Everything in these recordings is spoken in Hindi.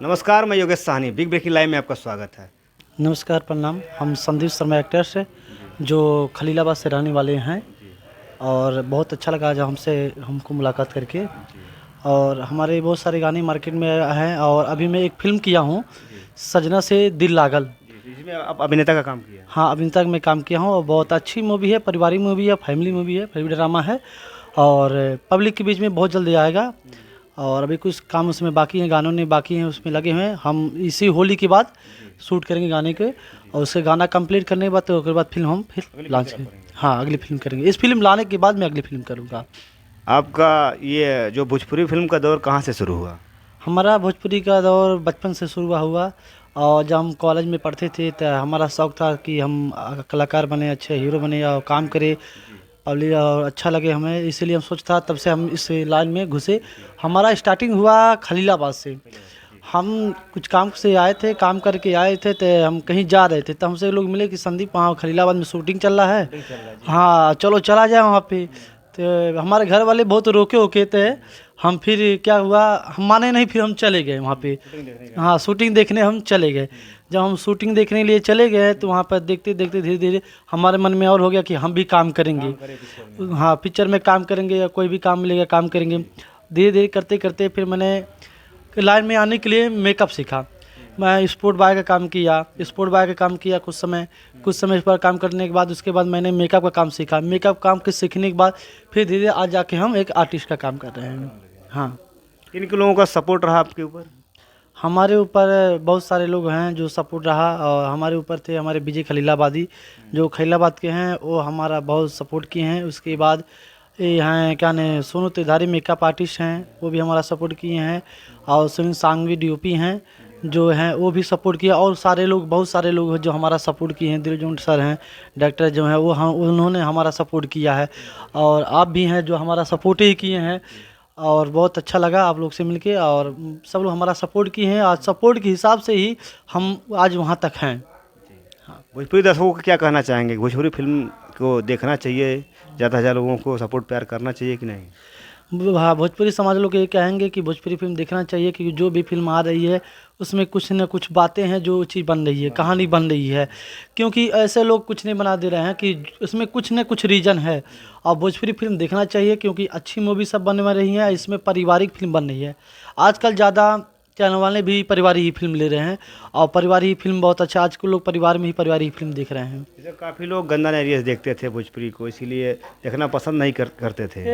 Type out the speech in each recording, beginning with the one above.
नमस्कार, मैं Yogesh Sahni, big breaking live में आपका स्वागत है। नमस्कार, प्रणाम। हम संदीप शर्मा एक्टर्स हैं, जो खलीलाबाद से रहने वाले हैं। और बहुत अच्छा लगा जब हमको मुलाकात करके। और हमारे बहुत सारे गाने मार्केट में हैं। और अभी मैं एक फ़िल्म किया हूँ, सजना से दिल लागल। इसमें आप अभिनेता का काम किया है। हाँ, अभी तक मैं काम किया हूँ और बहुत अच्छी मूवी है, पारिवारिक मूवी है, फैमिली मूवी है, फैमिली ड्रामा है। और पब्लिक के बीच में बहुत जल्दी आएगा। और अभी कुछ काम उसमें बाकी हैं, गानों ने बाकी हैं, उसमें लगे हुए हैं। हम इसी होली के बाद शूट करेंगे गाने के, और उसके गाना कंप्लीट करने के बाद तो उसके बाद फिल्म हम फिर लॉन्च करेंगे। हाँ, अगली फिल्म करेंगे। इस फिल्म लाने के बाद मैं अगली फिल्म करूँगा। आपका ये जो भोजपुरी फिल्म का दौर कहाँ से शुरू हुआ? हमारा भोजपुरी का दौर बचपन से शुरू हुआ। और जब हम कॉलेज में पढ़ते थे तो हमारा शौक़ था कि हम कलाकार बने, अच्छे हीरो बने और काम करें और अच्छा लगे हमें, इसीलिए हम सोचता तब से हम इस लाइन में घुसे। हमारा स्टार्टिंग हुआ खलीलाबाद से। हम कुछ काम से आए थे, काम करके आए थे तो हम कहीं जा रहे थे, तो हमसे लोग मिले कि संदीप वहाँ खलीलाबाद में शूटिंग चल रहा है, हाँ चलो चला जाए वहाँ पे। तो हमारे घर वाले बहुत रोके ओके थे। हम फिर क्या हुआ, हम माने नहीं, फिर हम चले गए वहाँ पे। हाँ, शूटिंग देखने हम चले गए। जब हम शूटिंग देखने के लिए चले गए तो वहाँ पर देखते देखते धीरे धीरे हमारे मन में और हो गया कि हम भी काम करेंगे। हाँ, पिक्चर में काम करेंगे या कोई भी काम मिलेगा काम करेंगे। धीरे धीरे करते करते फिर मैंने लाइन में आने के लिए मेकअप सीखा। मैं स्पोर्ट बॉय का काम किया, कुछ समय इस पर काम करने के बाद उसके बाद मैंने मेकअप का काम सीखा। मेकअप काम के सीखने के बाद फिर धीरे आज जाके हम एक आर्टिस्ट का काम कर रहे हैं। हाँ, किन किन लोगों का सपोर्ट रहा आपके ऊपर? हमारे ऊपर बहुत सारे लोग हैं जो सपोर्ट रहा। और हमारे ऊपर थे हमारे विजय खलीलाबादी, जो खलीलाबाद के हैं, वो हमारा बहुत सपोर्ट किए हैं। उसके बाद ये हैं क्या ने सोनू तिवारी मेकअप आर्टिस्ट हैं, वो भी हमारा सपोर्ट किए हैं। और सुनील सांगवी डीओपी हैं, जो हैं वो भी सपोर्ट किया। और सारे लोग, बहुत सारे लोग हैं जो हमारा सपोर्ट किए हैं। दिलजोन सर हैं, डायरेक्टर जो हैं, वो हम उन्होंने हमारा सपोर्ट किया है। और आप भी हैं जो हमारा सपोर्ट ही किए हैं। और बहुत अच्छा लगा आप लोग से मिलके, और सब लोग हमारा सपोर्ट किए हैं। आज सपोर्ट के हिसाब से ही हम आज वहाँ तक हैं। भोजपुरी दर्शकों को क्या कहना चाहेंगे? भोजपुरी फिल्म को देखना चाहिए, ज़्यादा से ज़्यादा लोगों को सपोर्ट प्यार करना चाहिए कि नहीं? हाँ, भोजपुरी समाज लोग ये कहेंगे कि भोजपुरी फिल्म देखना चाहिए, क्योंकि जो भी फिल्म आ रही है उसमें कुछ न कुछ बातें हैं, जो चीज़ बन रही है, कहानी बन रही है। क्योंकि ऐसे लोग कुछ नहीं बना दे रहे हैं कि उसमें कुछ न कुछ रीज़न है। और भोजपुरी फिल्म देखना चाहिए, क्योंकि अच्छी मूवी सब बनने रही हैं, इसमें पारिवारिक फिल्म बन रही है। आजकल ज़्यादा चैनल वाले भी परिवार ही फिल्म ले रहे हैं, और परिवार ही फिल्म बहुत अच्छा, आजकल लोग परिवार में ही परिवार फिल्म देख रहे हैं। जैसे काफ़ी लोग गंदा नजरिए से देखते थे भोजपुरी को, इसीलिए देखना पसंद नहीं करते थे।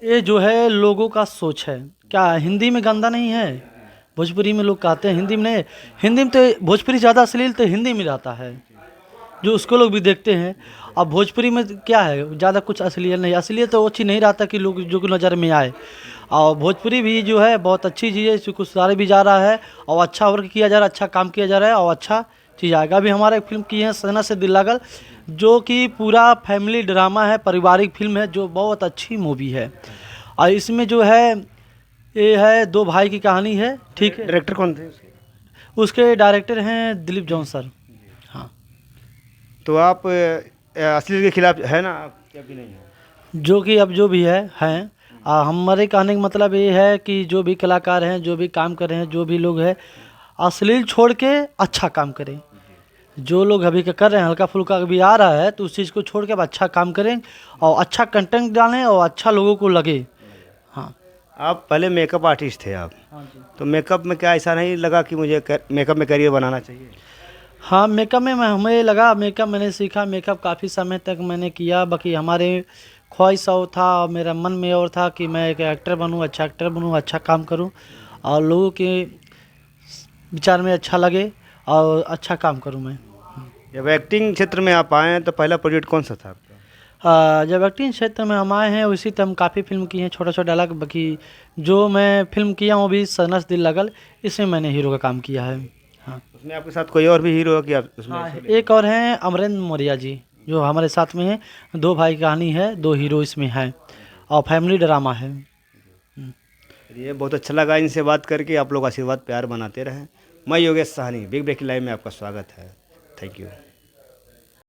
ये जो है लोगों का सोच है। क्या हिंदी में गंदा नहीं है? भोजपुरी में लोग कहते हैं हिंदी में नहीं। हिंदी में तो भोजपुरी ज़्यादा अश्लील तो हिंदी में रहता है, जो उसको लोग भी देखते हैं। अब भोजपुरी में क्या है, ज़्यादा कुछ असलियत नहीं, असलियत तो वो चीज़ नहीं रहता कि लोग जो कि नज़र में आए। और भोजपुरी भी जो है बहुत अच्छी चीज़ है, इसको सुधारे भी जा रहा है, और अच्छा वर्क किया जा रहा है, अच्छा काम किया जा रहा है, और अच्छा चीज़ आएगा। अभी हमारा एक फिल्म की है सजना से दिल लागल, जो कि पूरा फैमिली ड्रामा है, पारिवारिक फिल्म है, जो बहुत अच्छी मूवी है। और इसमें जो है ये है दो भाई की कहानी है, ठीक है। डायरेक्टर कौन थे उसके? उसके डायरेक्टर हैं दिलीप जॉन सर। हाँ, तो आप अश्लील के खिलाफ है ना आप, या भी नहीं है? जो कि अब जो भी है हैं। हमारे कहने का मतलब ये है कि जो भी कलाकार हैं, जो भी काम कर रहे हैं, जो भी लोग हैं, अश्लील छोड़ के अच्छा काम करें। जो लोग अभी का कर रहे हैं, हल्का फुल्का अभी आ रहा है, तो उस चीज़ को छोड़ के अब अच्छा काम करें और अच्छा कंटेंट डालें और अच्छा लोगों को लगे। हाँ, आप पहले मेकअप आर्टिस्ट थे आप, हाँ जी। तो मेकअप में क्या ऐसा नहीं लगा कि मुझे मेकअप में करियर बनाना चाहिए? हाँ, मेकअप में हमें लगा, मेकअप मैंने सीखा, मेकअप काफ़ी समय तक मैंने किया। बाकी हमारे ख्वाहिश और था, और मेरा मन में और था कि मैं एक एक्टर बनूँ, अच्छा एक्टर बनूँ, अच्छा काम करूँ, और लोगों के विचार में अच्छा लगे और अच्छा काम करूँ मैं। जब एक्टिंग क्षेत्र में आप आए हैं तो पहला प्रोजेक्ट कौन सा था आपका? जब एक्टिंग क्षेत्र में हम आए हैं, उसी तो हम काफ़ी फिल्म की हैं, छोटा छोटा डायलॉग। बाकी जो मैं फिल्म किया हूँ अभी सजना से दिल लागल, इसमें मैंने हीरो का काम किया है। हाँ, उसमें आपके साथ कोई और भी हीरो है कि आप उसमें? हाँ, एक और हैं अमरेंद्र मौर्य जी, जो हमारे साथ में हैं। दो भाई की कहानी है, दो हीरो इसमें हैं, और फैमिली ड्रामा है। ये बहुत अच्छा लगा इनसे बात करके। आप लोग आशीर्वाद प्यार बनाते रहें। मैं Yogesh Sahni, big breaking live में आपका स्वागत है। Thank you.